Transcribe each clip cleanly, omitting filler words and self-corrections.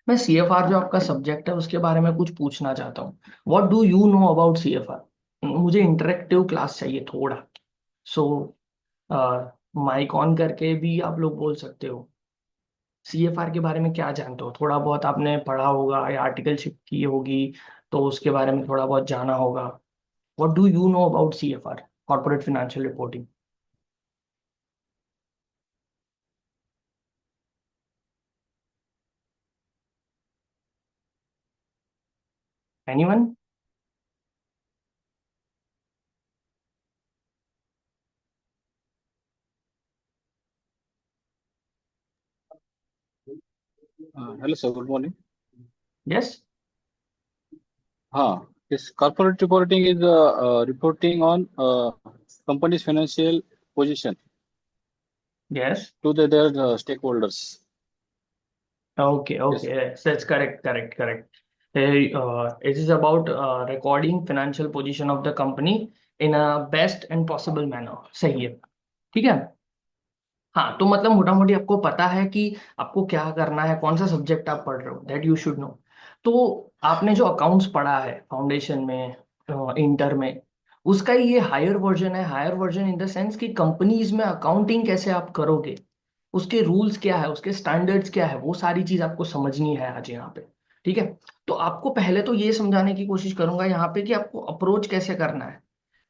मैं सीएफआर जो आपका सब्जेक्ट है उसके बारे में कुछ पूछना चाहता हूँ। What do you know about CFR? मुझे इंटरेक्टिव क्लास चाहिए थोड़ा। सो माइक ऑन करके भी आप लोग बोल सकते हो। सीएफआर के बारे में क्या जानते हो? थोड़ा बहुत आपने पढ़ा होगा या आर्टिकलशिप की होगी, तो उसके बारे में थोड़ा बहुत जाना होगा। What do you know about CFR, corporate financial reporting? Anyone? Hello sir, good morning. Yes. हाँ, this corporate reporting is reporting on company's financial position yes. to their stakeholders. Okay, Yes, okay, sir. yes, that's correct, correct, correct. It is about recording financial position of the company in a best and possible manner. सही है। ठीक है। हाँ, तो मतलब मोटा मोटी आपको पता है कि आपको क्या करना है, कौन सा सब्जेक्ट आप पढ़ रहे हो, दैट यू शुड नो। तो आपने जो अकाउंट्स पढ़ा है फाउंडेशन में, इंटर में, उसका ये हायर वर्जन है। Higher version in the sense कि कंपनीज में अकाउंटिंग कैसे आप करोगे, उसके रूल्स क्या है, उसके स्टैंडर्ड्स क्या है, वो सारी चीज आपको समझनी है आज यहाँ पे। ठीक है। तो आपको पहले तो ये समझाने की कोशिश करूंगा यहाँ पे कि आपको अप्रोच कैसे करना है।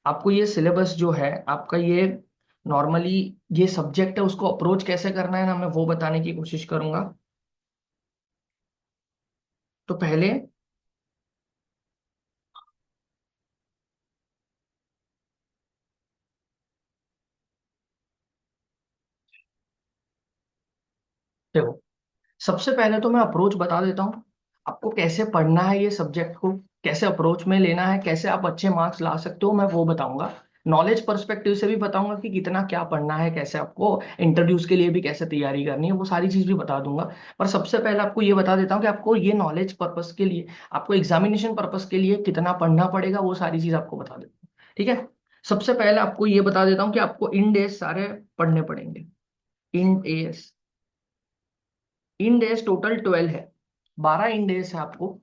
आपको ये सिलेबस जो है आपका, ये नॉर्मली ये सब्जेक्ट है, उसको अप्रोच कैसे करना है ना, मैं वो बताने की कोशिश करूंगा। तो पहले देखो, सबसे पहले तो मैं अप्रोच बता देता हूँ आपको, कैसे पढ़ना है ये सब्जेक्ट को, कैसे अप्रोच में लेना है, कैसे आप अच्छे मार्क्स ला सकते हो, मैं वो बताऊंगा। नॉलेज पर्सपेक्टिव से भी बताऊंगा कि कितना क्या पढ़ना है, कैसे आपको इंटरव्यूज के लिए भी कैसे तैयारी करनी है, वो सारी चीज भी बता दूंगा। पर सबसे पहले आपको ये बता देता हूँ कि आपको ये नॉलेज पर्पस के लिए, आपको एग्जामिनेशन पर्पस के लिए कितना पढ़ना पड़ेगा, वो सारी चीज आपको बता देता हूँ। ठीक है। सबसे पहले आपको ये बता देता हूँ कि आपको इंड एज सारे पढ़ने पड़ेंगे। Ind AS, Ind AS total 12 है। 12 इंड एज है आपको।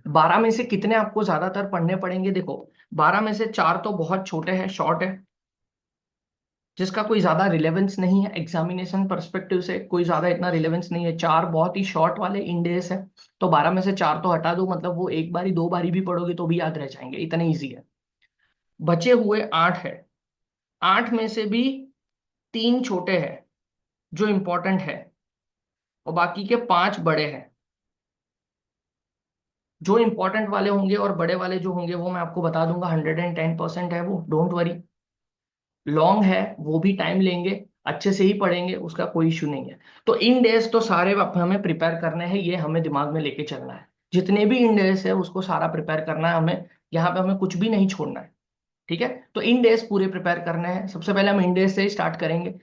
12 में से कितने आपको ज्यादातर पढ़ने पड़ेंगे? देखो, 12 में से 4 तो बहुत छोटे हैं, शॉर्ट है, जिसका कोई ज्यादा रिलेवेंस नहीं है एग्जामिनेशन पर्सपेक्टिव से, कोई ज्यादा इतना रिलेवेंस नहीं है। 4 बहुत ही शॉर्ट वाले इंडेस है। तो 12 में से 4 तो हटा दो, मतलब वो एक बारी दो बारी भी पढ़ोगे तो भी याद रह जाएंगे, इतने ईजी है। बचे हुए 8 है। 8 में से भी 3 छोटे हैं जो इंपॉर्टेंट है, और बाकी के 5 बड़े हैं। जो इंपॉर्टेंट वाले होंगे और बड़े वाले जो होंगे वो मैं आपको बता दूंगा, 110% है वो, डोंट वरी। लॉन्ग है, वो भी टाइम लेंगे, अच्छे से ही पढ़ेंगे, उसका कोई इशू नहीं है। तो इन डेज तो सारे हमें प्रिपेयर करने हैं, ये हमें दिमाग में लेके चलना है। जितने भी इन डेज है उसको सारा प्रिपेयर करना है हमें। यहाँ पे हमें कुछ भी नहीं छोड़ना है। ठीक है। तो इन डेज पूरे प्रिपेयर करने हैं। सबसे पहले हम इन डेज से ही स्टार्ट करेंगे।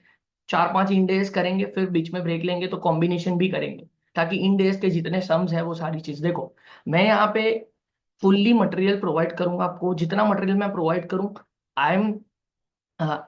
4-5 इन डेज करेंगे, फिर बीच में ब्रेक लेंगे, तो कॉम्बिनेशन भी करेंगे, ताकि इन डेज के जितने सम्स है वो सारी चीज देखो। मैं यहाँ पे फुल्ली मटेरियल प्रोवाइड करूंगा आपको, जितना मटेरियल मैं प्रोवाइड करूँ, I am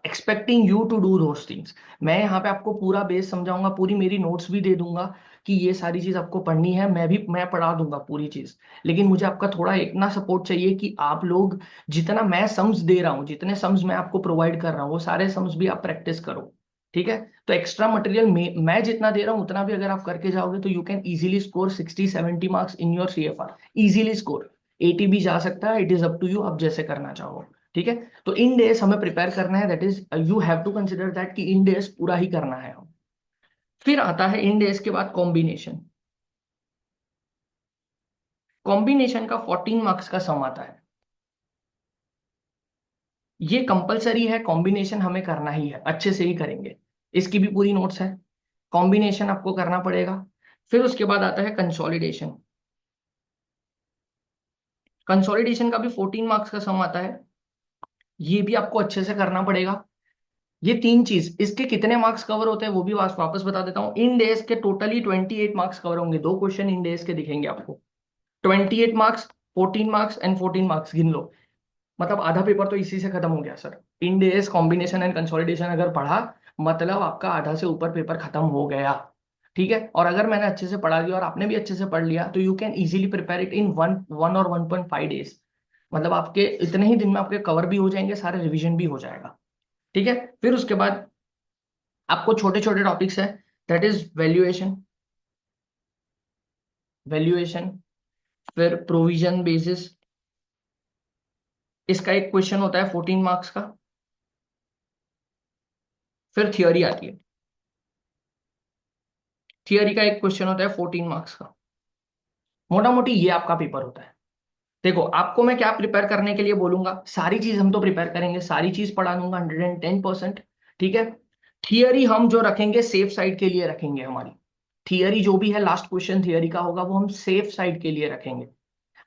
expecting you to do those things. मैं यहाँ पे आपको पूरा बेस समझाऊंगा, पूरी मेरी नोट्स भी दे दूंगा कि ये सारी चीज आपको पढ़नी है, मैं पढ़ा दूंगा पूरी चीज। लेकिन मुझे आपका थोड़ा इतना सपोर्ट चाहिए कि आप लोग, जितना मैं सम्स दे रहा हूँ, जितने सम्स मैं आपको प्रोवाइड कर रहा हूँ, वो सारे सम्स भी आप प्रैक्टिस करो। ठीक है। तो एक्स्ट्रा मटेरियल मैं जितना दे रहा हूँ उतना भी अगर आप करके जाओगे तो you can easily score 60-70 marks in your CFR. Easily score 80 भी जा सकता है, it is up to you, आप जैसे करना चाहो। ठीक है। तो इन डेज हमें प्रिपेयर करना है, that is you have to consider that कि इन डेज पूरा ही करना है हम। फिर आता है इन डेज के बाद कॉम्बिनेशन। कॉम्बिनेशन का 14 मार्क्स का सम आता है। ये कंपलसरी है, कॉम्बिनेशन हमें करना ही है, अच्छे से ही करेंगे। इसकी भी पूरी नोट्स है। कॉम्बिनेशन आपको करना पड़ेगा। फिर उसके बाद आता है कंसोलिडेशन। कंसोलिडेशन का भी 14 मार्क्स का सम आता है। ये भी आपको अच्छे से करना पड़ेगा। ये तीन चीज, इसके कितने मार्क्स कवर होते हैं वो भी वापस बता देता हूँ। इन डेज के टोटली 28 मार्क्स कवर होंगे। दो क्वेश्चन इन डेज के दिखेंगे आपको। 28 मार्क्स, 14 मार्क्स एंड 14 मार्क्स, गिन लो। मतलब आधा पेपर तो इसी से खत्म हो गया sir. In days combination and consolidation अगर पढ़ा, मतलब आपका आधा से ऊपर पेपर खत्म हो गया। ठीक है, और अगर मैंने अच्छे से पढ़ा दिया और आपने भी अच्छे से पढ़ लिया तो you can easily prepare it in one one और 1.5 डेज। मतलब आपके इतने ही दिन में आपके कवर भी हो जाएंगे, सारे रिवीजन भी हो जाएगा। ठीक है, फिर उसके बाद आपको छोटे छोटे टॉपिक्स है, दैट इज वैल्यूएशन, वैल्यूएशन, फिर प्रोविजन बेसिस, इसका एक क्वेश्चन होता है 14 मार्क्स का। फिर थियोरी आती है, थियोरी का एक क्वेश्चन होता है 14 मार्क्स का। मोटा मोटी ये आपका पेपर होता है। देखो आपको मैं क्या प्रिपेयर करने के लिए बोलूंगा, सारी चीज हम तो प्रिपेयर करेंगे, सारी चीज पढ़ा दूंगा 110%। ठीक है, थियरी हम जो रखेंगे सेफ साइड के लिए रखेंगे, हमारी थियरी जो भी है लास्ट क्वेश्चन थियरी का होगा वो हम सेफ साइड के लिए रखेंगे।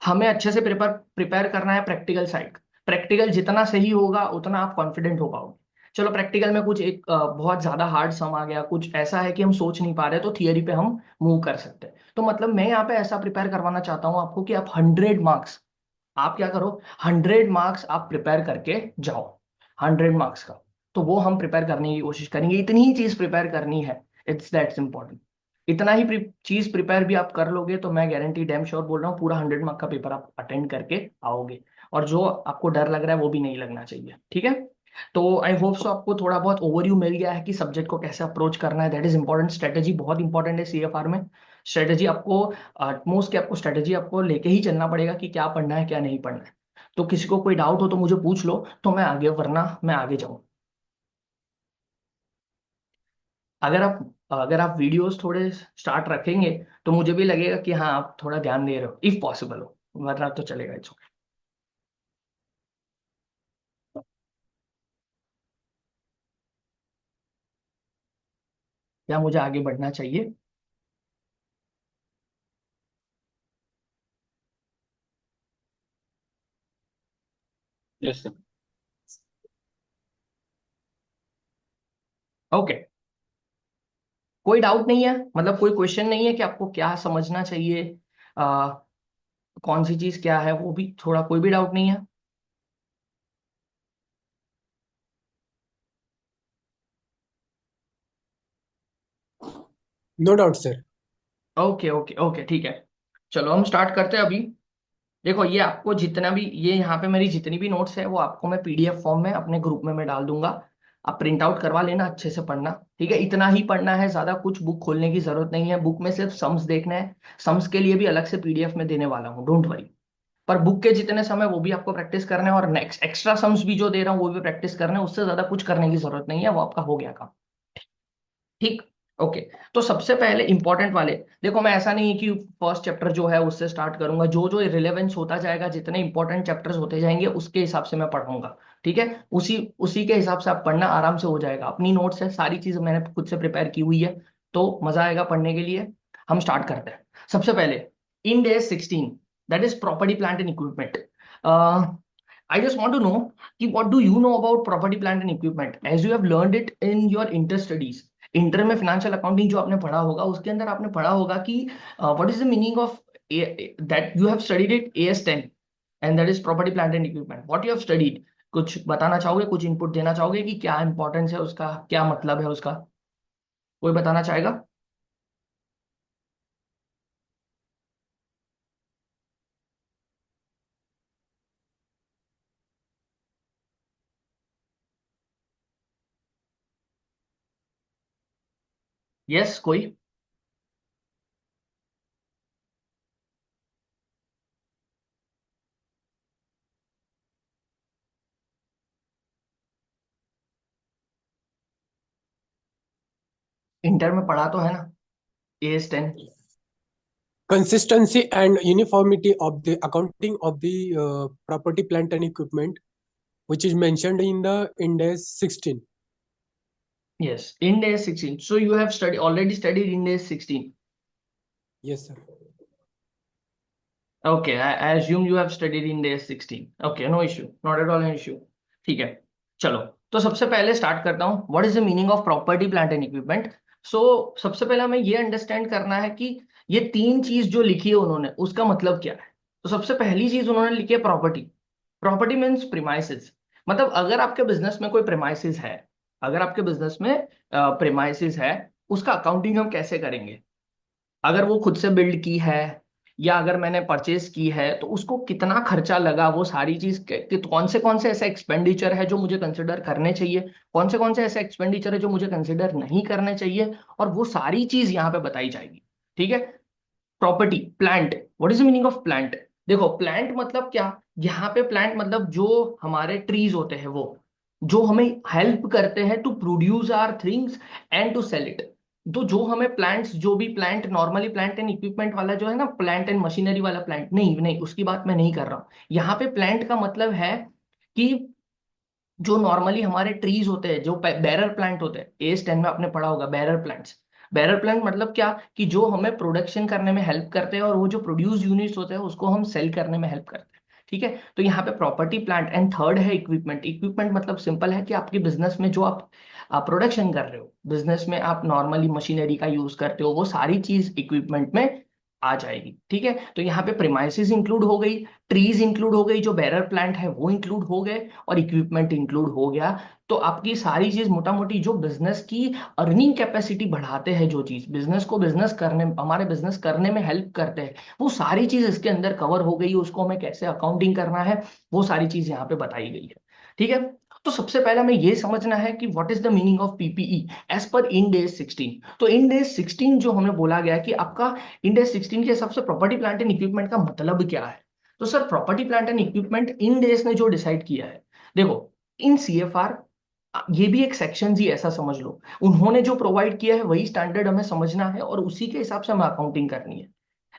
हमें अच्छे से प्रिपेयर प्रिपेयर करना है प्रैक्टिकल साइड। प्रैक्टिकल जितना सही होगा उतना आप कॉन्फिडेंट हो पाओगे। चलो प्रैक्टिकल में कुछ एक बहुत ज्यादा हार्ड सम आ गया, कुछ ऐसा है कि हम सोच नहीं पा रहे, तो थियरी पे हम मूव कर सकते हैं। तो मतलब मैं यहाँ पे ऐसा प्रिपेयर करवाना चाहता हूँ आपको कि आप 100 मार्क्स, आप क्या करो, 100 मार्क्स आप प्रिपेयर करके जाओ, 100 मार्क्स का। तो वो हम प्रिपेयर करने की कोशिश करेंगे, इतनी ही चीज प्रिपेयर करनी है, इट्स दैट्स इंपॉर्टेंट। इतना ही चीज प्रिपेयर भी आप कर लोगे तो मैं गारंटी डैम श्योर बोल रहा हूँ पूरा 100 मार्क का पेपर आप अटेंड करके आओगे। और जो आपको डर लग रहा है वो भी नहीं लगना चाहिए। ठीक है, तो आई होप सो आपको थोड़ा बहुत ओवरव्यू मिल गया है कि सब्जेक्ट को कैसे अप्रोच करना है। दैट इज इंपॉर्टेंट, स्ट्रेटेजी बहुत इंपॉर्टेंट है सीएफआर में। स्ट्रेटेजी आपको मोस्ट की आपको स्ट्रेटेजी आपको लेके ही चलना पड़ेगा कि क्या पढ़ना है क्या नहीं पढ़ना है। तो किसी को कोई डाउट हो तो मुझे पूछ लो, तो मैं आगे, वरना मैं आगे जाऊँ। अगर आप वीडियोस थोड़े स्टार्ट रखेंगे तो मुझे भी लगेगा कि हाँ आप थोड़ा ध्यान दे रहे हो, इफ पॉसिबल हो, वरना तो चलेगा इट्स ओके। क्या मुझे आगे बढ़ना चाहिए? Yes, sir. ओके, कोई डाउट नहीं है, मतलब कोई क्वेश्चन नहीं है कि आपको क्या समझना चाहिए, आ, कौन सी चीज क्या है, वो भी थोड़ा, कोई भी डाउट नहीं है? No doubt sir. Okay okay okay, ठीक है। चलो हम स्टार्ट करते हैं अभी। देखो ये आपको जितना भी, ये यहाँ पे मेरी जितनी भी नोट्स है वो आपको मैं पीडीएफ फॉर्म में अपने ग्रुप में मैं डाल दूंगा। आप प्रिंट आउट करवा लेना, अच्छे से पढ़ना। ठीक है, इतना ही पढ़ना है, ज्यादा कुछ बुक खोलने की जरूरत नहीं है, बुक में सिर्फ सम्स देखना है। सम्स के लिए भी अलग से पीडीएफ में देने वाला हूँ, डोंट वरी। पर बुक के जितने समय वो भी आपको प्रैक्टिस करना है, और नेक्स्ट एक्स्ट्रा सम्स भी जो दे रहा हूँ वो भी प्रैक्टिस करना है, उससे ज्यादा कुछ करने की जरूरत नहीं है, वो आपका हो गया काम। ठीक, ओके। तो सबसे पहले इंपॉर्टेंट वाले, देखो मैं ऐसा नहीं है कि फर्स्ट चैप्टर जो है उससे स्टार्ट करूंगा, जो जो रिलेवेंस होता जाएगा, जितने इंपॉर्टेंट चैप्टर्स होते जाएंगे उसके हिसाब से मैं पढ़ाऊंगा। ठीक है, उसी उसी के हिसाब से आप पढ़ना, आराम से हो जाएगा। अपनी नोट्स है, सारी चीजें मैंने खुद से प्रिपेयर की हुई है, तो मजा आएगा पढ़ने के लिए। हम स्टार्ट करते हैं। सबसे पहले इन डे 16, that is property plant and equipment. I just want to know कि what do you know about property plant and equipment as you have learned it in your inter studies. Inter में financial accounting जो आपने पढ़ा होगा उसके अंदर आपने पढ़ा होगा कि what is the meaning of that you have studied it AS10, and that is property plant and equipment, what you have studied. कुछ बताना चाहोगे, कुछ इनपुट देना चाहोगे कि क्या इंपॉर्टेंस है उसका, क्या मतलब है उसका? कोई बताना चाहेगा? यस, कोई? इंटर में पढ़ा तो है ना AS10? Consistency and uniformity of the accounting of the property, plant and equipment, which is mentioned in the Index 16. Yes, in AS 16, so you have already studied in AS 16. Yes, sir. Okay, I assume you have studied in day 16. Okay, no issue, not at all an issue. ठीक है, चलो। तो सबसे पहले start करता हूँ, what is the meaning of property plant and equipment. So सबसे पहले हमें ये अंडरस्टैंड करना है कि ये तीन चीज जो लिखी है उन्होंने, उसका मतलब क्या है। तो सबसे पहली चीज उन्होंने लिखी है प्रॉपर्टी। Property means premises. मतलब अगर आपके बिजनेस में कोई प्रीमाइसेस है, अगर आपके बिजनेस में प्रीमाइसेस है, उसका अकाउंटिंग हम कैसे करेंगे। अगर वो खुद से बिल्ड की है या अगर मैंने परचेज की है तो उसको कितना खर्चा लगा, वो सारी चीज कौन से ऐसे एक्सपेंडिचर है जो मुझे कंसिडर करने चाहिए, कौन से ऐसे एक्सपेंडिचर है जो मुझे कंसिडर नहीं करने चाहिए, और वो सारी चीज यहाँ पे बताई जाएगी। ठीक है। Property plant, what is the meaning of plant. देखो प्लांट मतलब क्या, यहाँ पे प्लांट मतलब जो हमारे ट्रीज होते हैं, वो जो हमें हेल्प करते हैं to produce our things and to sell it. तो जो हमें प्लांट्स, जो भी plant normally plant and equipment वाला जो है ना, प्लांट एंड मशीनरी वाला प्लांट नहीं नहीं, उसकी बात मैं नहीं कर रहा हूँ। यहाँ पे प्लांट का मतलब है कि जो नॉर्मली हमारे ट्रीज होते हैं, जो बैरर प्लांट होते हैं, एज 10 में आपने पढ़ा होगा बैरर प्लांट्स। बैरर प्लांट मतलब क्या, कि जो हमें प्रोडक्शन करने में हेल्प करते हैं और वो जो प्रोड्यूस यूनिट्स होते हैं उसको हम सेल करने में हेल्प करते हैं। ठीक है। तो यहाँ पे प्रॉपर्टी प्लांट एंड थर्ड है इक्विपमेंट। इक्विपमेंट मतलब सिंपल है कि आपके बिजनेस में जो आप प्रोडक्शन कर रहे हो, बिजनेस में आप नॉर्मली मशीनरी का यूज करते हो, वो सारी चीज इक्विपमेंट में आ जाएगी। ठीक है। तो यहाँ पे प्रीमाइसेस इंक्लूड हो गई, ट्रीज इंक्लूड हो गई, जो बैरर प्लांट है वो इंक्लूड हो गए, और इक्विपमेंट इंक्लूड हो गया। तो आपकी सारी चीज मोटा मोटी जो बिजनेस की अर्निंग कैपेसिटी बढ़ाते हैं, जो चीज बिजनेस को बिजनेस करने, हमारे बिजनेस करने में हेल्प करते हैं, वो सारी चीज इसके अंदर कवर हो गई। उसको हमें कैसे अकाउंटिंग करना है, वो सारी चीज यहाँ पे बताई गई है। ठीक है। तो सबसे पहले हमें ये समझना है कि what is the meaning of PPE as per Ind AS 16। तो इंड एज 16 जो हमें बोला गया कि आपका इंड एज 16 के हिसाब से प्रॉपर्टी प्लांट एंड इक्विपमेंट का मतलब क्या है। तो sir property plant and equipment Ind AS ने जो डिसाइड किया है, देखो इन सीएफआर, ये भी एक सेक्शन ही ऐसा समझ लो, उन्होंने जो प्रोवाइड किया है वही स्टैंडर्ड हमें समझना है और उसी के हिसाब से हमें अकाउंटिंग करनी है।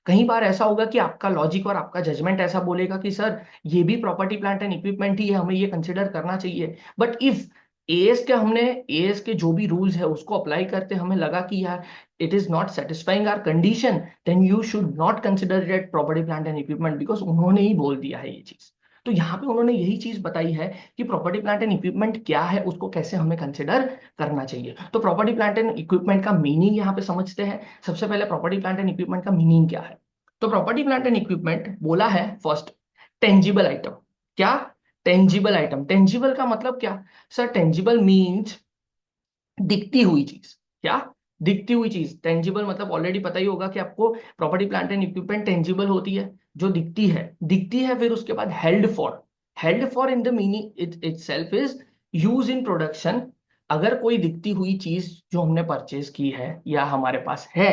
कई बार ऐसा होगा कि आपका लॉजिक और आपका जजमेंट ऐसा बोलेगा कि सर ये भी प्रॉपर्टी प्लांट एंड इक्विपमेंट ही है, हमें ये कंसिडर करना चाहिए। बट इफ एएस के हमने एएस के जो भी रूल्स है उसको अप्लाई करते हमें लगा कि यार it is not satisfying our condition, then you should not consider it property plant and equipment, because उन्होंने ही बोल दिया है ये चीज। तो यहाँ पे उन्होंने यही चीज बताई है कि प्रॉपर्टी प्लांट एंड इक्विपमेंट क्या है, उसको कैसे हमें कंसिडर करना चाहिए। तो प्रॉपर्टी प्लांट एंड इक्विपमेंट का मीनिंग यहाँ पे समझते हैं। सबसे पहले प्रॉपर्टी प्लांट एंड इक्विपमेंट का मीनिंग क्या है। तो प्रॉपर्टी प्लांट एंड इक्विपमेंट बोला है फर्स्ट, टेंजिबल आइटम। क्या, टेंजिबल आइटम। टेंजिबल का मतलब क्या, सर टेंजिबल मीन्स दिखती हुई चीज। क्या, दिखती हुई चीज। टेंजिबल मतलब ऑलरेडी पता ही होगा कि आपको property plant and equipment tangible होती है, जो दिखती है, दिखती है। फिर उसके बाद held for, held for in the meaning itself is use in production. अगर कोई दिखती हुई चीज जो हमने परचेज की है या हमारे पास है,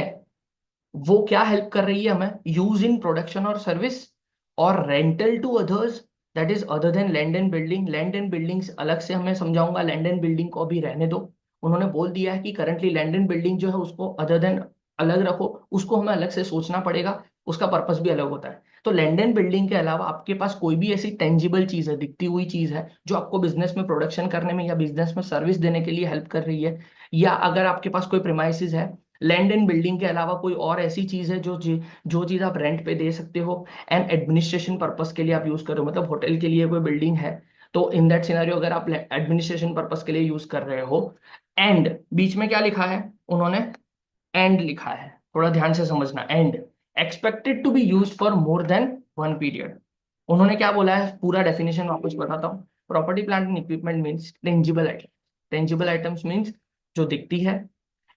वो क्या हेल्प कर रही है हमें, यूज इन प्रोडक्शन और सर्विस, और rental to others, that is other than land and building. Land and buildings अलग से हमें समझाऊंगा, लैंड एंड बिल्डिंग को अभी रहने दो। उन्होंने बोल दिया है कि करंटली लैंड एंड बिल्डिंग जो है उसको अदर देन अलग रखो, उसको हमें अलग से सोचना पड़ेगा, उसका पर्पस भी अलग होता है। तो लैंड एंड बिल्डिंग के अलावा आपके पास कोई भी ऐसी टेंजिबल चीज है, दिखती हुई चीज है, जो आपको बिजनेस में प्रोडक्शन करने में या बिजनेस में सर्विस देने के लिए हेल्प कर रही है, या अगर आपके पास कोई प्रीमाइसेस है, लैंड एंड बिल्डिंग के अलावा कोई और ऐसी चीज है जो चीज आप रेंट पे दे सकते हो एंड एडमिनिस्ट्रेशन पर्पस के लिए आप यूज कर रहे हो, मतलब होटल के लिए कोई बिल्डिंग है, तो इन दैट सिनेरियो अगर आप एडमिनिस्ट्रेशन पर्पस के लिए यूज कर रहे हो। एंड बीच में क्या लिखा है उन्होंने, एंड लिखा है, थोड़ा ध्यान से समझना। And expected to be use for more than one period. उन्होंने क्या बोला है, पूरा डेफिनेशन वापस बताता हूँ। Property plant and equipment means tangible item. Tangible items means जो दिखती है,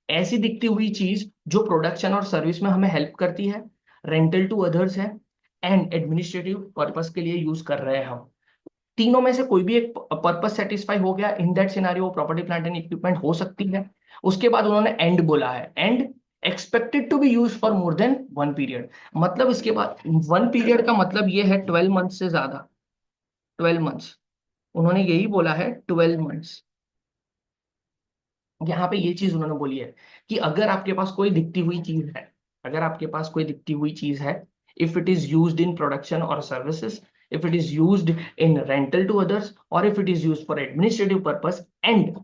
ऐसी दिखती हुई चीज जो प्रोडक्शन और सर्विस में हमें हेल्प करती है, रेंटल टू अदर्स है, एंड एडमिनिस्ट्रेटिव पर्पस के लिए यूज कर रहे हैं हम। तीनों में से कोई भी एक पर्पस सेटिस्फाई हो गया, in that scenario property plant and equipment हो सकती है। उसके बाद उन्होंने एंड बोला है, and expected to be use for more than one period. मतलब इसके बाद वन पीरियड का मतलब ये है 12 मंथ से ज्यादा, 12 मंथ्स। उन्होंने यही बोला है 12 मंथ्स। यहाँ पे ये चीज उन्होंने बोली है कि अगर आपके पास कोई दिखती हुई चीज है, अगर आपके पास कोई दिखती हुई चीज है, if it is used in production और services, if it is used in rental to others, और if it is used for administrative purpose, and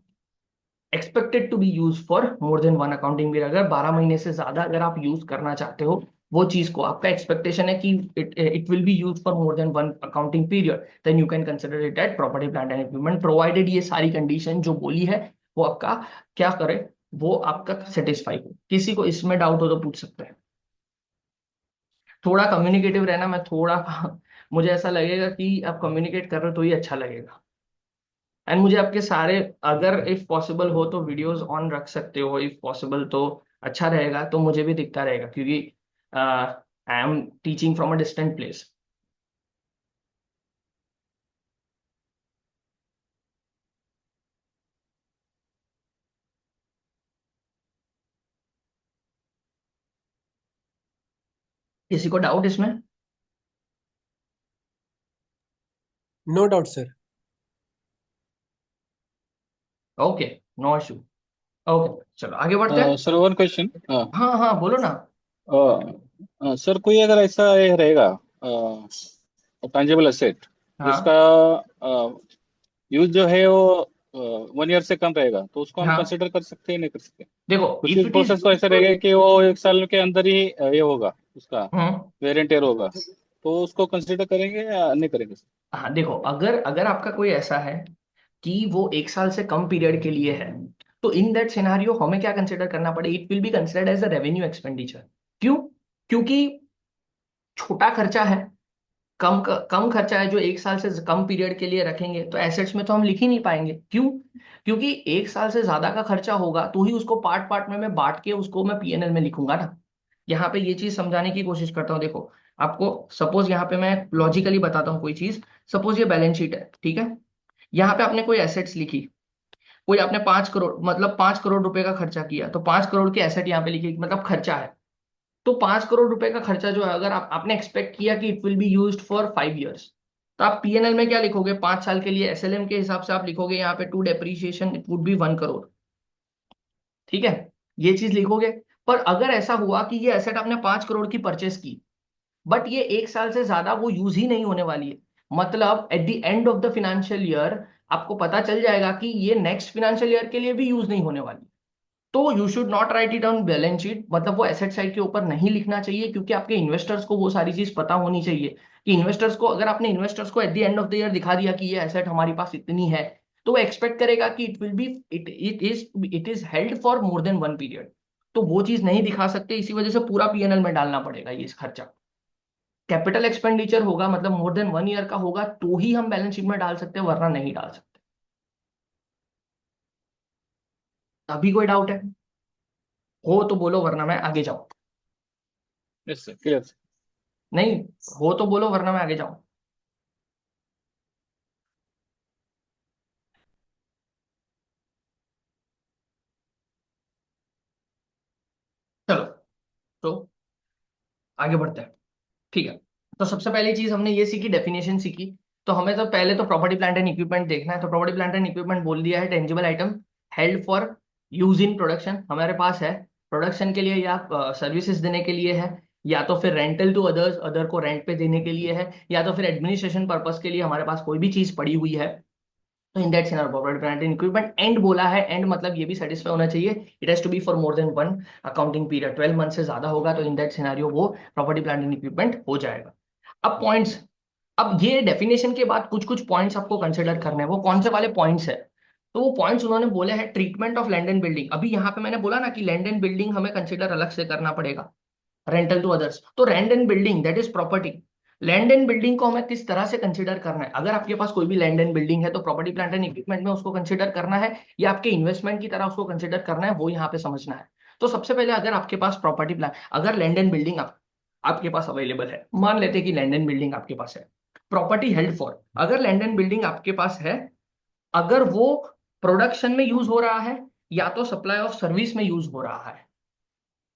expected to be use for more than one accounting period. अगर 12 महीने से ज्यादा अगर आप use करना चाहते हो वो चीज को, आपका एक्सपेक्टेशन है कि it will be use for more than one accounting period, then you can consider it at property plant and equipment, provided ये सारी कंडीशन जो बोली है वो आपका क्या करे, वो आपका सेटिस्फाई हो। किसी को इसमें डाउट हो तो पूछ सकते हैं। थोड़ा कम्युनिकेटिव रहना, मैं थोड़ा मुझे ऐसा लगेगा कि आप कम्युनिकेट कर रहे हो तो ही अच्छा लगेगा। एंड मुझे आपके सारे, अगर इफ पॉसिबल हो तो वीडियोस ऑन रख सकते हो, इफ पॉसिबल तो अच्छा रहेगा, तो मुझे भी दिखता रहेगा, क्योंकि I am teaching from a distant place. किसी को डाउट इसमें? No doubt, sir. Okay, no issue. Okay, चलो आगे बढ़ते हैं। Sir one question. हाँ हाँ, बोलो ना। सर कोई अगर ऐसा ये रहेगा टैंजिबल एसेट जिसका हाँ यूज जो है वो 1 ईयर से कम रहेगा, तो उसको हम हाँ, कंसिडर कर सकते हैं नहीं कर सकते? देखो कुछ इफ कुछ इट इज प्रोसेस तो ऐसा रहेगा कि वो 1 साल के अंदर ही ये होगा उसका हम्म, वेर एंड टेयर होगा, तो उसको कंसिडर करेंगे या नहीं करेंगे? हाँ देखो, अगर अगर आपका कोई ऐसा है कि वो 1 साल से कम पीरियड के लिए है, तो इन दैट सिनारियो हमें क्या कंसिडर करना पड़े, it will be considered as a revenue expenditure. क्यों? क्योंकि छोटा खर्चा है, कम खर्चा है, जो 1 साल से कम पीरियड के लिए रखेंगे, तो एसेट्स में तो हम लिख ही नहीं पाएंगे। क्यों? क्योंकि 1 साल से ज्यादा का खर्चा होगा तो ही उसको पार्ट पार्ट में मैं बांट के उसको मैं पीएनएल में लिखूंगा ना। यहाँ पे ये चीज समझाने की कोशिश करता हूँ, देखो आपको सपोज यहाँ पे मैं लॉजिकली बताता हूँ कोई चीज। सपोज ये बैलेंस शीट है, ठीक है। यहाँ पे आपने कोई एसेट्स लिखी, कोई आपने 5 करोड़, मतलब 5 करोड़ रुपए का खर्चा किया, तो 5 करोड़ की एसेट यहाँ पे लिखी, मतलब खर्चा है। तो 5 करोड़ रुपए का खर्चा जो है, अगर आपने एक्सपेक्ट किया कि it will be used for 5 years, तो आप पीएनएल में क्या लिखोगे? 5 साल के लिए एसएलएम के हिसाब से आप लिखोगे यहाँ पे to depreciation it would be 1 crore. ठीक है, ये चीज लिखोगे। पर अगर ऐसा हुआ कि ये एसेट आपने 5 करोड़ की परचेस की, बट ये 1 साल से ज्यादा वो यूज ही नहीं होने वाली है, मतलब at the end of the financial year आपको पता चल जाएगा कि ये नेक्स्ट फाइनेंशियल ईयर के लिए भी यूज नहीं होने वाली, तो you should not right it on balance sheet, मतलब वो एसेट साइड के ऊपर नहीं लिखना चाहिए, क्योंकि आपके इन्वेस्टर्स को वो सारी चीज पता होनी चाहिए कि इन्वेस्टर्स को, अगर आपने इन्वेस्टर्स को at the end of the year दिखा दिया कि ये एसेट हमारे पास इतनी है, तो वो एक्सपेक्ट करेगा कि it will B, it is held for more than 1 period. तो वो चीज नहीं दिखा सकते, इसी वजह से पूरा पीएनएल में डालना पड़ेगा ये खर्चा। कैपिटल एक्सपेंडिचर होगा, मतलब मोर देन 1 ईयर का होगा, तो ही हम बैलेंस शीट में डाल सकते हैं, वरना नहीं डाल सकते। अभी कोई डाउट है हो तो बोलो, वरना मैं आगे जाऊं। Yes sir, clear. नहीं हो तो बोलो, वरना मैं आगे जाऊं। चलो, तो आगे बढ़ते हैं। ठीक है, तो सबसे पहली चीज हमने ये सीखी, डेफिनेशन सीखी। तो हमें तो पहले तो प्रॉपर्टी प्लांट एंड इक्विपमेंट देखना है। तो प्रॉपर्टी प्लांट एंड इक्विपमेंट बोल दिया है, tangible item held for use in production हमारे पास है, प्रोडक्शन के लिए या सर्विसेज देने के लिए है, या तो फिर रेंटल टू अदर्स, अदर को रेंट पे देने के लिए है, या तो फिर एडमिनिस्ट्रेशन पर्पस के लिए हमारे पास कोई भी चीज पड़ी हुई है। तो in that scenario property plant and equipment, and बोला है, एंड मतलब ये भी सेटिस्फाई होना चाहिए, it has to be for more than 1 accounting period, 12 month से ज्यादा होगा तो इन दैट सिनेरियो वो प्रॉपर्टी प्लांट एंड इक्विपमेंट हो जाएगा। अब पॉइंट्स, अब ये डेफिनेशन के बाद कुछ कुछ पॉइंट्स आपको कंसिडर करने हैं, वो कौन से वाले पॉइंट्स है? तो वो पॉइंट्स उन्होंने बोले हैं, treatment of land and building. अभी यहाँ पे मैंने बोला ना कि लैंड एंड बिल्डिंग हमें कंसिडर अलग से करना पड़ेगा, रेंटल टू अदर्स। तो land and building that is property, land and building को हमें किस तरह से कंसिडर करना है? अगर आपके पास कोई भी लैंड एंड बिल्डिंग है, तो प्रॉपर्टी प्लांट एंड इक्विपमेंट में उसको कंसिडर करना है, या आपके इन्वेस्टमेंट की तरह उसको कंसिडर करना है, वो यहाँ पे समझना है। तो सबसे पहले, अगर आपके पास प्रॉपर्टी प्लांट, अगर लैंड एंड बिल्डिंग आपके पास अवेलेबल है, मान लेते हैं कि लैंड एंड बिल्डिंग आपके पास है, प्रॉपर्टी हेल्ड फॉर, अगर लैंड एंड बिल्डिंग आपके पास है, अगर वो प्रोडक्शन में यूज हो रहा है या तो सप्लाई ऑफ सर्विस में यूज हो रहा है,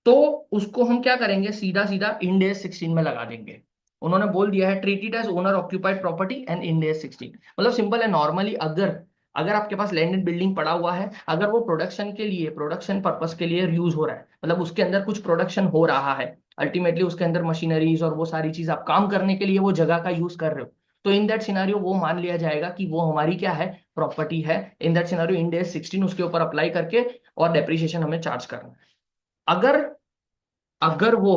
तो उसको हम क्या करेंगे, सीधा सीधा इंड एस 16 में लगा देंगे। उन्होंने बोल दिया है treated as owner occupied property and Ind AS 16। मतलब सिंपल है, नॉर्मली अगर अगर आपके पास लैंड एंड बिल्डिंग पड़ा हुआ है, अगर वो प्रोडक्शन के लिए, प्रोडक्शन पर्पस के लिए यूज हो रहा है, मतलब उसके अंदर कुछ प्रोडक्शन हो रहा है, अल्टीमेटली उसके अंदर मशीनरीज और वो सारी चीज आप काम करने के लिए वो जगह का यूज कर रहे हो, तो इन दैट सिनारियो वो मान लिया जाएगा कि वो हमारी क्या है, प्रॉपर्टी है। इन दैट सिनारियो इंड एस 16 उसके ऊपर अप्लाई करके और डेप्रिसिएशन हमें चार्ज करना है। अगर अगर वो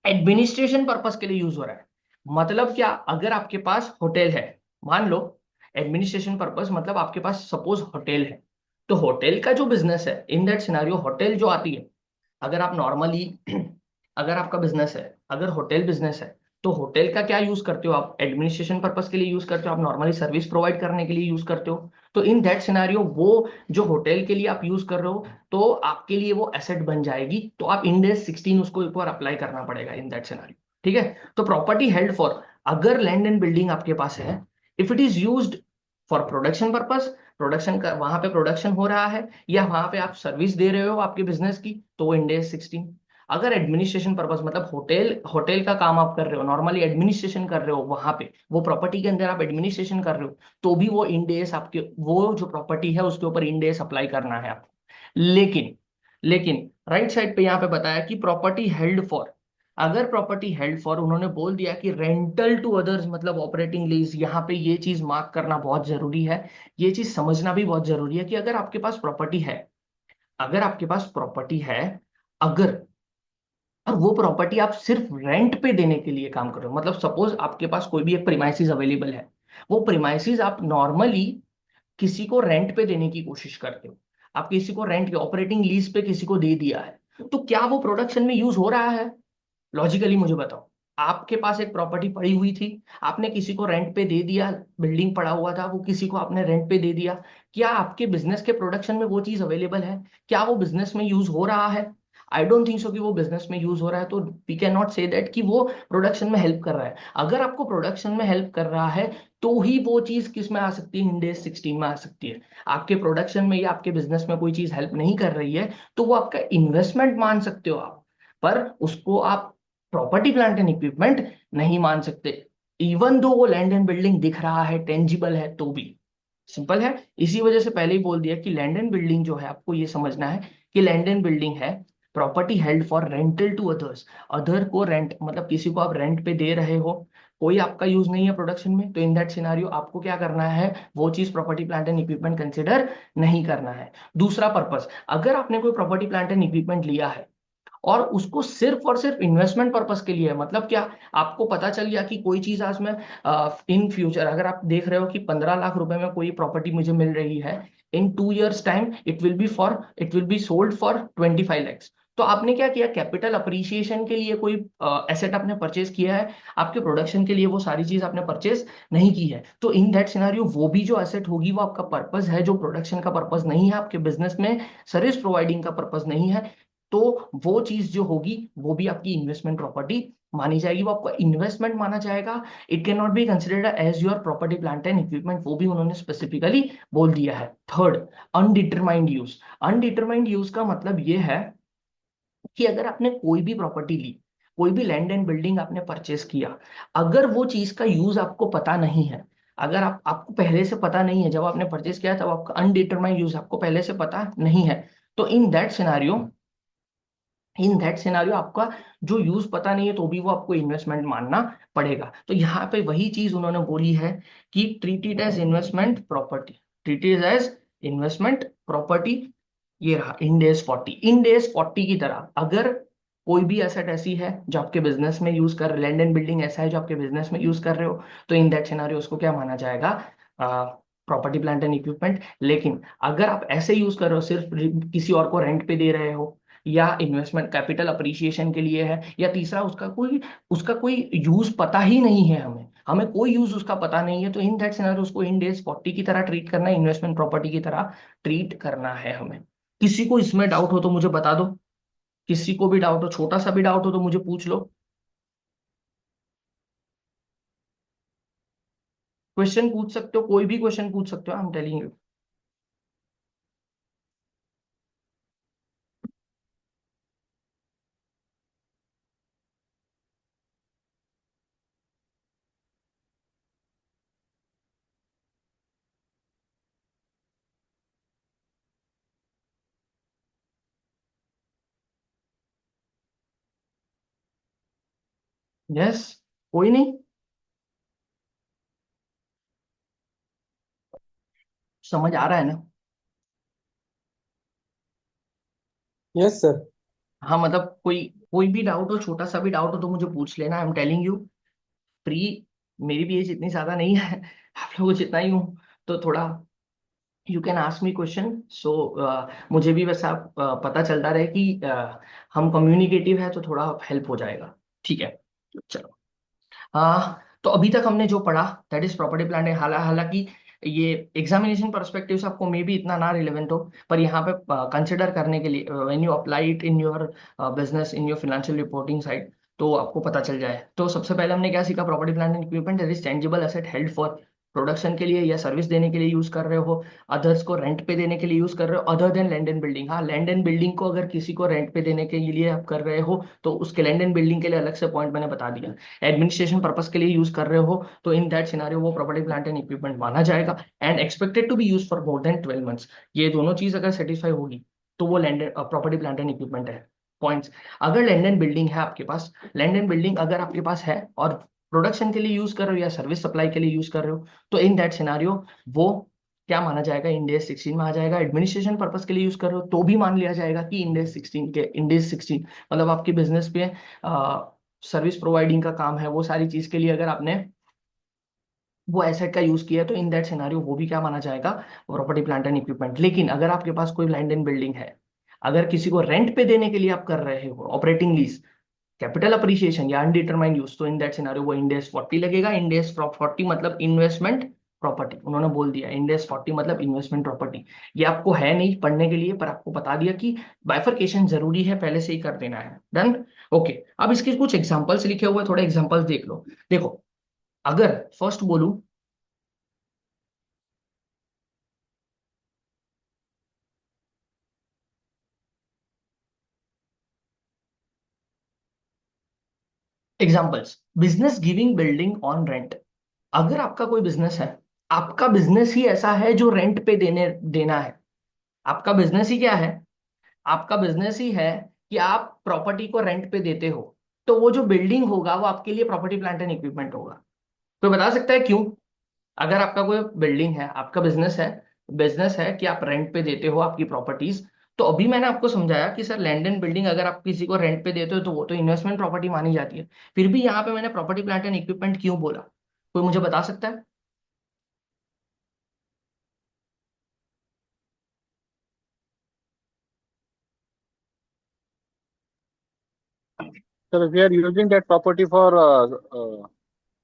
एडमिनिस्ट्रेशन पर्पस के लिए यूज हो रहा है, मतलब क्या, अगर आपके पास होटल है, मान लो, एडमिनिस्ट्रेशन पर्पस मतलब आपके पास सपोज होटल है, तो होटल का जो बिजनेस है, इन दैट सिनारियो होटल जो आती है, अगर आप नॉर्मली अगर आपका बिजनेस है, अगर होटल बिजनेस है, तो होटल का क्या यूज करते हो आप? एडमिनिस्ट्रेशन पर्पस के लिए यूज करते हो, आप नॉर्मली सर्विस प्रोवाइड करने के लिए यूज करते हो। तो इन दैट सिनारियो वो जो होटल के लिए आप यूज कर रहे हो, तो आपके लिए वो एसेट बन जाएगी, तो आप इंड एस 16 उसको एक बार अप्लाई करना पड़ेगा इन दैट सिनारियो। ठीक है। तो प्रॉपर्टी हेल्ड फॉर, अगर लैंड एंड बिल्डिंग आपके पास है, if it is used for production purpose, production का वहां पे प्रोडक्शन हो रहा है, या वहां पे आप सर्विस दे रहे हो आपके बिजनेस की, तो वो इंड एस 16। अगर एडमिनिस्ट्रेशन पर्पस, मतलब होटल होटल का काम आप कर रहे हो, नॉर्मली एडमिनिस्ट्रेशन कर रहे हो वहां पे, वो प्रॉपर्टी के अंदर आप एडमिनिस्ट्रेशन कर रहे हो, तो भी वो इंड एस आपके, वो जो प्रॉपर्टी है उसके ऊपर इंड एस अप्लाई करना है आपको। लेकिन लेकिन राइट साइड पे यहाँ पे बताया कि प्रॉपर्टी हेल्ड फॉर, अगर प्रॉपर्टी हेल्ड फॉर, उन्होंने बोल दिया कि रेंटल टू अदर्स मतलब ऑपरेटिंग लीज, यहाँ पे ये चीज मार्क करना बहुत जरूरी है, ये चीज समझना भी बहुत जरूरी है कि अगर आपके पास प्रॉपर्टी है, अगर आपके पास प्रॉपर्टी है, अगर, और वो प्रॉपर्टी आप सिर्फ रेंट पे देने के लिए काम कर रहे हो, मतलब सपोज आपके पास कोई भी एक प्रीमाइसिस अवेलेबल है, वो प्रीमाइसिस आप नॉर्मली किसी को रेंट पे देने की कोशिश करते हो, आप किसी को रेंट के ऑपरेटिंग लीज पे किसी को दे दिया है, तो क्या वो प्रोडक्शन में यूज हो रहा है? लॉजिकली मुझे बताओ। आपके पास एक प्रॉपर्टी पड़ी हुई थी, आपने किसी को रेंट पे दे दिया, बिल्डिंग पड़ा हुआ था, वो किसी को आपने रेंट पे दे दिया, क्या आपके बिजनेस के प्रोडक्शन में वो चीज अवेलेबल है? क्या वो बिजनेस में यूज हो रहा है? आई डोंट थिंक सो कि वो बिजनेस में यूज हो रहा है, तो we can not say that कि वो प्रोडक्शन में हेल्प कर रहा है। अगर आपको प्रोडक्शन में हेल्प कर रहा है, तो ही वो चीज किस में आ सकती है? इंड एस 16 में आ सकती है। आपके प्रोडक्शन में या आपके बिजनेस में कोई चीज हेल्प नहीं कर रही है, तो वो आपका इन्वेस्टमेंट मान सकते हो आप, पर उसको आप प्रॉपर्टी प्लांट एंड इक्विपमेंट नहीं मान सकते, इवन दो वो लैंड एंड बिल्डिंग दिख रहा है, टेंजिबल है, तो भी। सिंपल है। इसी वजह से पहले ही बोल दिया कि लैंड एंड बिल्डिंग जो है, आपको ये समझना है कि लैंड एंड बिल्डिंग है property held for rental to others, other को रेंट, मतलब किसी को आप रेंट पे दे रहे हो, कोई आपका यूज नहीं है प्रोडक्शन में, तो इन दैट सिनारियो आपको क्या करना है? वो चीज property plant and equipment consider नहीं करना है। दूसरा पर्पस, अगर आपने कोई प्रॉपर्टी प्लांट एंड इक्विपमेंट लिया है और उसको सिर्फ और सिर्फ इन्वेस्टमेंट पर्पस के लिए है, मतलब क्या, आपको पता चल गया कि कोई चीज आज में इन फ्यूचर, अगर आप देख रहे हो कि 15 लाख रुपए में कोई प्रॉपर्टी मुझे मिल रही है, इन 2 years time it will be sold for 25 lakhs, तो आपने क्या किया? कैपिटल अप्रिसिएशन के लिए कोई एसेट आपने परचेज किया है, आपके प्रोडक्शन के लिए वो सारी चीज आपने परचेज नहीं की है, तो इन दैट सिनारियो वो भी जो एसेट होगी वो आपका पर्पस है, जो प्रोडक्शन का पर्पस नहीं है, आपके बिजनेस में सर्विस प्रोवाइडिंग का पर्पस नहीं है, तो वो चीज जो होगी वो भी आपकी इन्वेस्टमेंट प्रॉपर्टी मानी जाएगी, वो आपका इन्वेस्टमेंट माना जाएगा। It can not be considered as your property plant and equipment, वो भी उन्होंने स्पेसिफिकली बोल दिया है। Third, undetermined use. Undetermined use का मतलब ये है कि अगर आपने कोई भी प्रॉपर्टी ली, कोई भी लैंड एंड बिल्डिंग आपने परचेस किया, अगर वो चीज का यूज आपको पता नहीं है, अगर आपको पहले से पता नहीं है, जब आपने परचेस किया तब आपका अनडिटरमाइंड यूज आपको पहले से पता नहीं है, तो इन दैट सिनारियो आपका जो यूज पता नहीं है, तो भी वो आपको इन्वेस्टमेंट मानना पड़ेगा। तो यहाँ पे वही चीज उन्होंने बोली है कि treated as investment property, treated as investment property. ये रहा इंड एस 40 की तरह, अगर कोई भी एसेट ऐसी है जो आपके बिजनेस में यूज कर, लैंड एंड बिल्डिंग ऐसा है जो आपके बिजनेस में यूज कर रहे हो, तो इन दैट सिनारियो उसको क्या माना जाएगा? Property plant and equipment. लेकिन अगर आप ऐसे यूज कर रहे हो, सिर्फ किसी और को रेंट पे दे रहे हो, या इन्वेस्टमेंट कैपिटल अप्रिसिएशन के लिए है, या तीसरा उसका कोई यूज पता ही नहीं है, हमें हमें कोई यूज उसका पता नहीं है, तो इन दैट सिनेरियो उसको इंड एस 40 की तरह ट्रीट करना है, इन्वेस्टमेंट प्रॉपर्टी की तरह ट्रीट करना है हमें। किसी को इसमें डाउट हो तो मुझे बता दो, किसी को भी डाउट हो, छोटा सा भी डाउट हो तो मुझे पूछ लो, क्वेश्चन पूछ सकते हो, कोई भी क्वेश्चन पूछ सकते हो, I am telling you. Yes, कोई नहीं, समझ आ रहा है ना? Yes, sir. हाँ, मतलब कोई कोई भी डाउट हो, छोटा सा भी डाउट हो तो मुझे पूछ लेना, I am telling you. Free, मेरी भी एज इतनी ज्यादा नहीं है आप लोगों जितना ही हूँ, तो थोड़ा you can ask me question, so मुझे भी वैसा पता चलता रहे कि हम कम्युनिकेटिव है, तो थोड़ा हेल्प हो जाएगा। ठीक है, चलो। हाँ, तो अभी तक हमने जो पढ़ा दैट इज प्रॉपर्टी प्लांट। हालांकि ये एग्जामिनेशन परस्पेक्टिव से आपको मे बी इतना ना रिलेवेंट हो, पर यहाँ पे कंसिडर करने के लिए when you apply it in your business, in your financial reporting side, तो आपको पता चल जाए। तो सबसे पहले हमने क्या सीखा, property plant and equipment that is tangible asset held for production के लिए या सर्विस देने के लिए यूज कर रहे हो, अदर्स को रेंट पे देने के लिए यूज कर रहे हो, other than land and building. हाँ, लैंड एंड बिल्डिंग को अगर किसी को रेंट पे देने के लिए आप कर रहे हो तो उसके लैंड एंड बिल्डिंग के लिए अलग से पॉइंट मैंने बता दिया। एडमिनिस्ट्रेशन पर्पस के लिए यूज कर रहे हो तो इन दैट सिनारियो वो प्रॉपर्टी प्लांट एंड इक्विपमेंट माना जाएगा, and expected to be use for more than 12 months. ये दोनों चीज अगर सेटिस्फाई होगी तो वो land property plant and equipment है। पॉइंट्स, अगर लैंड एंड बिल्डिंग है आपके पास, लैंड एंड बिल्डिंग अगर आपके पास है और प्रोडक्शन के लिए यूज कर रहे हो या सर्विस सप्लाई के लिए यूज कर रहे हो, तो इन दैट सिनारियो वो क्या माना जाएगा, इंडेस 16 में आ जाएगा। एडमिनिस्ट्रेशन पर्पस के लिए यूज कर रहे हो तो भी मान लिया जाएगा कि इंडेस 16 मतलब आपके बिजनेस पे सर्विस प्रोवाइडिंग का काम है, वो सारी चीज के लिए अगर आपने वो एसेट का यूज किया है तो इन दैट सिनारियो वो भी क्या माना जाएगा, प्रॉपर्टी प्लांट एंड इक्विपमेंट। लेकिन अगर आपके पास कोई लैंड एंड बिल्डिंग है, अगर किसी को रेंट पे देने के लिए आप कर रहे हो, ऑपरेटिंग लीज, कैपिटल अप्रिसिएशन या अनडिटरमाइंड यूज, तो इन दैट सिनारियो वो इंडेस 40 लगेगा। इंडेस 40 मतलब इन्वेस्टमेंट प्रॉपर्टी, उन्होंने बोल दिया इंडेस 40 मतलब इन्वेस्टमेंट प्रॉपर्टी। ये आपको है नहीं पढ़ने के लिए, पर आपको बता दिया कि बाइफरकेशन जरूरी है, पहले से ही कर देना है। डन। ओके, अब इसके कुछ एग्जांपल्स लिखे हुए हैं, थोड़े एग्जांपल्स देख लो। देखो, अगर फर्स्ट बोलूं, examples, business giving building on rent. अगर आपका कोई बिजनेस है, आपका बिजनेस ही ऐसा है जो रेंट पे देने देना है, आपका बिजनेस ही क्या है, आपका बिजनेस ही है कि आप प्रॉपर्टी को रेंट पे देते हो, तो वो जो बिल्डिंग होगा वो आपके लिए प्रॉपर्टी प्लांट एंड इक्विपमेंट होगा। कोई बता सकता है क्यों? अगर आपका कोई बिल्डिंग है, आपका बिजनेस है कि आप रेंट पे देते हो आपकी प्रॉपर्टीज, तो अभी मैंने आपको समझाया कि सर लैंड एंड बिल्डिंग अगर आप किसी को रेंट पे देते हो तो वो तो इन्वेस्टमेंट प्रॉपर्टी मानी जाती है। फिर भी यहाँ पे मैंने प्रॉपर्टी प्लांट एंड इक्विपमेंट क्यों बोला? कोई मुझे बता सकता है? Sir, we are using that property for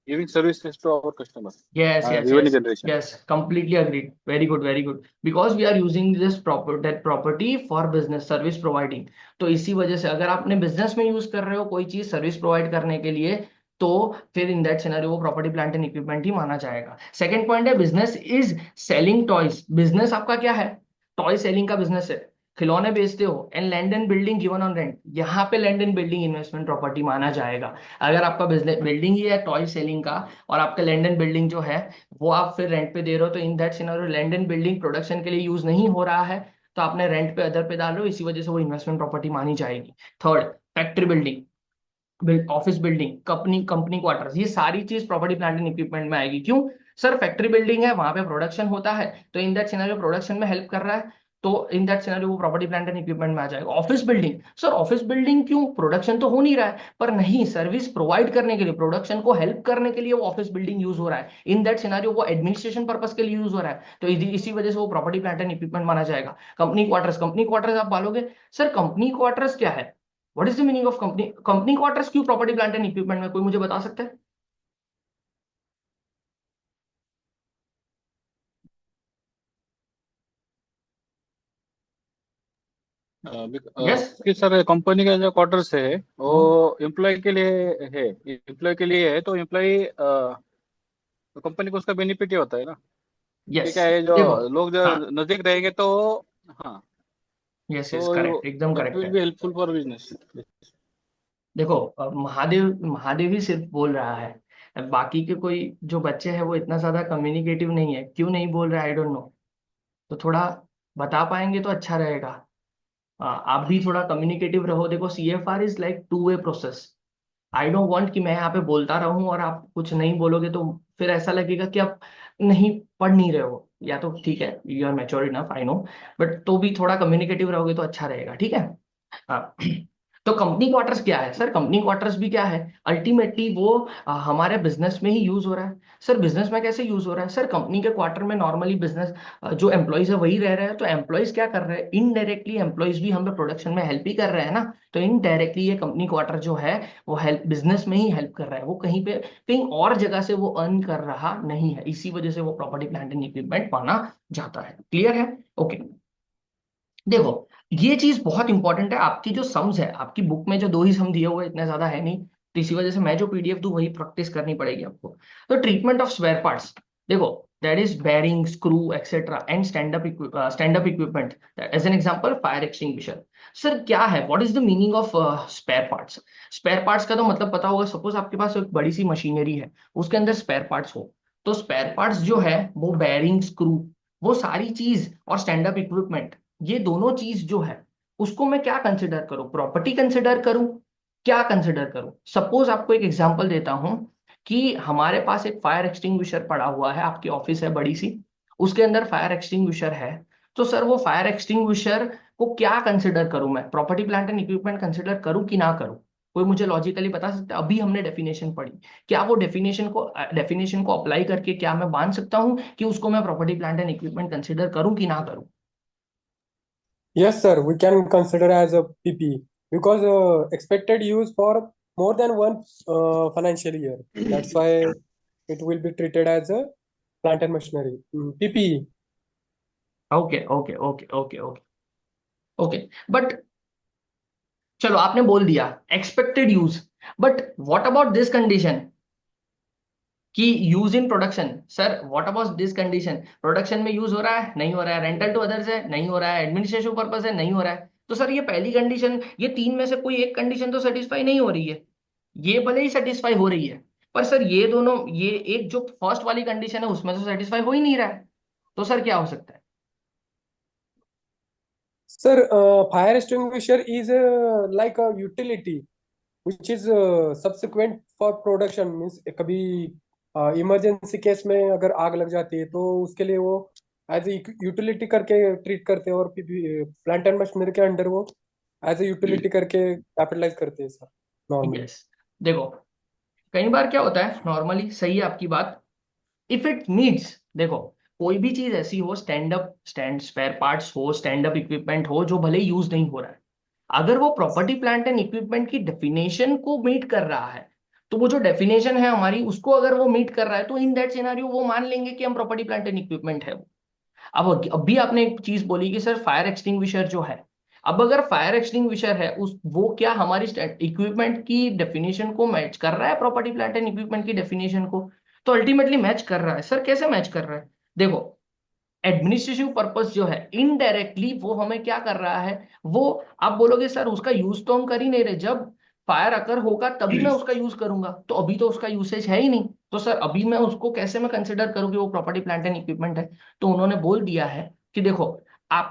giving services to our customers, Yes, yes, revenue yes, generation. yes. Completely agreed. Very good, very good. Because we are using this property for business service providing. तो इसी वजह से अगर आपने business में use कर रहे हो कोई चीज सर्विस प्रोवाइड करने के लिए, तो फिर इन दैट सिनेरियो वो प्रॉपर्टी प्लांट एंड इक्विपमेंट ही माना जाएगा। सेकंड पॉइंट है, business is selling toys. Business आपका क्या है? टॉय सेलिंग का बिजनेस है, खिलौने बेचते हो। And land and building given on rent, यहाँ पे land and building investment property माना जाएगा। अगर आपका बिजनेस बिल्डिंग ही है टॉय सेलिंग का, और आपका लैंड एंड बिल्डिंग जो है वो आप फिर रेंट पे दे रहे हो, तो in that scenario land and building production के लिए यूज नहीं हो रहा है, तो आपने रेंट पे अदर पे डाल रहे हो, इसी वजह से वो इन्वेस्टमेंट प्रॉपर्टी मानी जाएगी। Third, factory building, office building, company company quarters, ये सारी चीज प्रॉपर्टी प्लांट एंड इक्विपमेंट में आएगी। क्यों? सर फैक्ट्री बिल्डिंग है, वहां पे प्रोडक्शन होता है, तो इन दैट सिनेरियो प्रोडक्शन में हेल्प कर रहा है, तो इन दैट सिनेरियो वो प्रॉपर्टी प्लांट एंड इक्विपमेंट में आ जाएगा। Office building, sir office building क्यों? प्रोडक्शन तो हो नहीं रहा है, पर नहीं, सर्विस प्रोवाइड करने के लिए, प्रोडक्शन को हेल्प करने के लिए वो ऑफिस बिल्डिंग यूज हो रहा है, इन दैट सिनेरियो वो एडमिनिस्ट्रेशन पर्पस के लिए यूज हो रहा है, तो इसी वजह से वो प्रॉपर्टी प्लांट एंड इक्विपमेंट माना जाएगा। कंपनी क्वार्टर्स आप बोलोगे, सर कंपनी क्वार्टर्स क्या है? What is the meaning of company quarters क्यों प्रॉपर्टी प्लांट एंड इक्विपमेंट में? कोई मुझे बता सकता है? यस। कि सर कंपनी का जो क्वार्टर्स है वो हाँ। एम्प्लॉय के लिए है, एम्प्लॉय के लिए है, तो एम्प्लॉय कंपनी को उसका बेनिफिट ही होता है ना। कि यस। क्या है, जो देखो। लोग जो हाँ। नजदीक रहेंगे तो हाँ, यस, यस, करेक्ट, तो एकदम दैट करेक्ट विल है। Be helpful for business. देखो, महादेव ही सिर्फ बोल रहा है, अब बाकी के कोई जो बच्चे हैं वो इतना ज्यादा कम्युनिकेटिव नहीं है, क्यों नहीं बोल रहे आई डोंट नो। तो थोड़ा बता पाएंगे तो अच्छा रहेगा। आप भी थोड़ा कम्युनिकेटिव रहो। देखो, CFR is like two way process. I don't want कि मैं यहाँ पे बोलता रहूं और आप कुछ नहीं बोलोगे, तो फिर ऐसा लगेगा कि आप नहीं पढ़ नहीं रहे हो। या तो ठीक है, you are mature enough, I know, but तो भी थोड़ा कम्युनिकेटिव रहोगे तो अच्छा रहेगा, ठीक है? हाँ। तो कंपनी क्वार्टर्स क्या है सर? कंपनी क्वार्टर्स भी क्या है? अल्टीमेटली वो हमारे बिजनेस में ही यूज हो रहा है। सर बिजनेस में कैसे यूज हो रहा है? सर कंपनी के क्वार्टर में नॉर्मली बिजनेस जो एम्प्लॉयज है वही रह रहे हैं, तो एम्प्लॉयज क्या कर रहे हैं? इनडायरेक्टली एम्प्लॉयज भी हमें प्रोडक्शन में हेल्प ही कर रहे हैं ना। तो इनडायरेक्टली ये कंपनी क्वार्टर जो है वो हेल्प बिजनेस में ही हेल्प कर रहा है, वो कहीं पे कहीं और जगह से वो अर्न कर रहा नहीं है। इसी वजह से वो प्रॉपर्टी प्लांट एंड इक्विपमेंट माना जाता है। क्लियर है? ओके। देखो, ये चीज बहुत इंपॉर्टेंट है। आपकी जो सम्स है, आपकी बुक में जो दो ही सम दिए हुए हैं, इतने ज्यादा है नहीं, तो इसी वजह से मैं जो पीडीएफ दूं वही प्रैक्टिस करनी पड़ेगी आपको। तो ट्रीटमेंट ऑफ स्पेयर पार्ट्स, देखो, that is bearing, screw et cetera and stand up equipment. As an example fire extinguisher. Sir क्या है, what is the meaning of spare parts? Spare parts का तो मतलब पता होगा। सपोज आपके पास एक बड़ी सी मशीनरी है, उसके अंदर स्पेयर पार्ट्स हो, तो स्पेयर पार्ट्स जो है वो बेरिंग, स्क्रू, वो सारी चीज, और स्टैंड अप इक्विपमेंट, ये दोनों चीज जो है उसको मैं क्या कंसिडर करूं? प्रॉपर्टी कंसिडर करूं? क्या कंसिडर करूं? सपोज आपको एक एग्जांपल देता हूं कि हमारे पास एक फायर एक्सटिंग्विशर पड़ा हुआ है, आपकी ऑफिस है बड़ी सी, उसके अंदर फायर एक्सटिंग्विशर है। तो सर वो फायर एक्सटिंग्विशर को क्या कंसिडर करूं मैं? Property plant and equipment consider करूं कि ना करूं? कोई मुझे लॉजिकली बता सकता है? अभी हमने डेफिनेशन पढ़ी, क्या वो डेफिनेशन को अप्लाई करके क्या मैं मान सकता हूं कि उसको मैं property plant and equipment consider करूं कि ना करूं? Yes, sir, we can consider as a PPE because expected use for more than one financial year. That's why it will be treated as a plant and machinery. PPE. Okay okay okay okay okay okay. But चलो, आपने बोल दिया expected use, but what about this condition कि use in production? Sir what about this condition, production में use हो रहा है, नहीं हो रहा है, रेंटल टू अदर्स है, नहीं हो रहा है, एडमिनिस्ट्रेटिव पर्पस है, नहीं हो रहा है। तो सर ये पहली कंडीशन, ये तीन में से कोई एक कंडीशन तो सेटिस्फाई नहीं हो रही है। ये भले ही सेटिस्फाई हो रही है, पर सर ये दोनों, ये एक जो फर्स्ट वाली कंडीशन है उसमें तो सेटिस्फाई हो ही नहीं रहा है। तो सर क्या हो सकता है? Sir, fire extinguisher is like a utility which is subsequent for production. Means कभी इमरजेंसी केस में अगर आग लग जाती है तो उसके लिए वो एज ए यूटिलिटी करके ट्रीट करते हैं, और प्लांट एंड मशीनरी के अंडर वो एज ए यूटिलिटी करके कैपिटलाइज करते हैं सर, नॉर्मली। यस। देखो, कई बार क्या होता है, नॉर्मली सही है आपकी बात, इफ इट नीड्स, देखो, कोई भी चीज ऐसी हो, स्टैंड स्पेयर पार्ट्स हो, स्टैंड अप इक्विपमेंट हो, जो भले यूज नहीं हो रहा है, अगर वो प्रॉपर्टी प्लांट एंड इक्विपमेंट की डेफिनेशन को मीट कर रहा है, तो वो जो डेफिनेशन है हमारी उसको अगर वो मीट कर रहा है, तो इन दैट सिनेरियो वो मान लेंगे कि हम प्रॉपर्टी प्लांट एंड इक्विपमेंट है वो। अब अभी आपने एक चीज बोली कि सर फायर एक्सटिंग्विशर जो है, अब अगर फायर एक्सटिंग्विशर है, उस वो क्या हमारी इक्विपमेंट की डेफिनेशन को मैच कर रहा है, प्रॉपर्टी प्लांट एंड इक्विपमेंट की डेफिनेशन को? तो अल्टीमेटली मैच कर रहा है। सर कैसे मैच कर रहा है? देखो, एडमिनिस्ट्रेटिव पर्पस जो है, इनडायरेक्टली वो हमें क्या कर रहा है, वो, आप बोलोगे सर उसका यूज तो हम कर ही नहीं रहे, जब फायर अकर होगा तभी मैं उसका यूज करूंगा, तो अभी तो उसका यूसेज है ही नहीं, तो सर अभी मैं उसको कैसे मैं कंसिडर करूँ कि वो प्रॉपर्टी प्लांट एंड इक्विपमेंट है? तो उन्होंने बोल दिया है कि देखो,